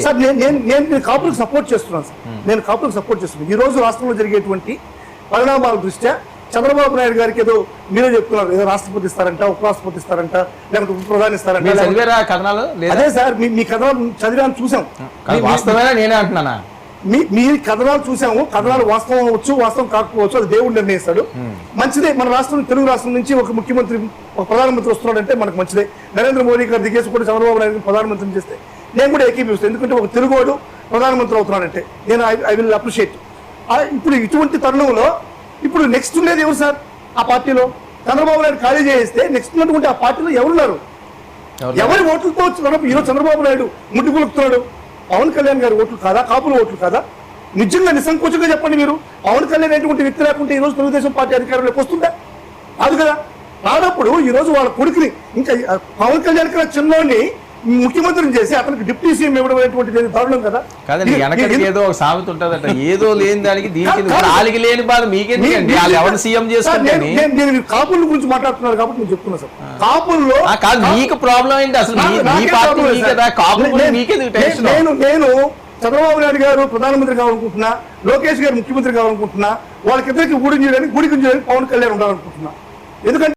Sir నేను కాపులకు support చేస్తున్నాను సార్. నేను కాపులకు సపోర్ట్ చేస్తున్నాను. ఈ రోజు రాష్ట్రంలో జరిగేటువంటి పరిణామాల దృష్ట్యా చంద్రబాబు నాయుడు గారికి ఏదో మీరే చెప్తున్నారు, ఏదో రాష్ట్రపతి ఇస్తారంట, ఉపరాష్ట్రపతి ఇస్తారంట, లేకపోతే ఉప ప్రధాని ఇస్తారంట. అదే సార్, మీ కథనాలు చదివాను, చూసాం. నేనే అంటున్నానా, మీ కథనాలు చూసాము. కథనాలు వాస్తవం అవ్వచ్చు, వాస్తవం కాకపోవచ్చు, అది దేవుడు నిర్ణయిస్తాడు. మంచిదే, మన రాష్ట్రం, తెలుగు రాష్ట్రం నుంచి ఒక ముఖ్యమంత్రి, ఒక ప్రధానమంత్రి వస్తున్నాడంటే మనకు మంచిదే. నరేంద్ర మోడీ గారు దిగేసి కూడా చంద్రబాబు నాయుడు ప్రధానమంత్రిని చేస్తే నేను కూడా ఏకీపిస్తాను. ఎందుకంటే ఒక తెలుగువాడు ప్రధానమంత్రి అవుతున్నాడంటే నేను ఐ విల్ అప్రిషియేట్. ఇప్పుడు ఇటువంటి తరుణంలో ఇప్పుడు నెక్స్ట్ ఉండేది ఎవరు సార్? ఆ పార్టీలో చంద్రబాబు నాయుడు ఖాళీ చేస్తే నెక్స్ట్ ఉన్నటువంటి ఆ పార్టీలో ఎవరున్నారు? ఎవరి ఓట్లతో ఈరోజు చంద్రబాబు నాయుడు ముట్టి పులుపుతున్నాడు? పవన్ కళ్యాణ్ గారి ఓట్లు కాదా? కాపుల ఓట్లు కాదా? నిజంగా నిస్సంకోచంగా చెప్పండి. మీరు పవన్ కళ్యాణ్ అనేటువంటి వ్యక్తి లేకుంటే ఈ రోజు తెలుగుదేశం పార్టీ అధికారంలోకి వస్తుందా? కాదు కదా. రానప్పుడు ఈ రోజు వాళ్ళ కొడుకుని, ఇంకా పవన్ కళ్యాణ్ కన్నా చిన్నోడిని ముఖ్యమంత్రిని చేసి అతనికి డిప్యూటీ సీఎం ఇవ్వడం అనేటువంటిది దారుణం కదా. ఏదో ఒక సామెత ఉంటదట, ఏదో లేని దానికి దీనికి లేని బాధ మీకెందుకండి? ఎవరు సీఎం చేసుకుంటే నేను కాపుల గురించి మాట్లాడుతున్నారు కాబట్టి నేను చెప్తున్నా సార్. కాపుల్లో మీకు ప్రాబ్లం ఏంటి అసలు? నేను చంద్రబాబు నాయుడు గారు ప్రధానమంత్రి కావాలనుకుంటున్నా, లోకేష్ గారు ముఖ్యమంత్రి కావాలనుకుంటున్నా, వాళ్ళకిద్దరికి గూడి గుంజడానికి పవన్ కళ్యాణ్ ఉండాలనుకుంటున్నా. ఎందుకంటే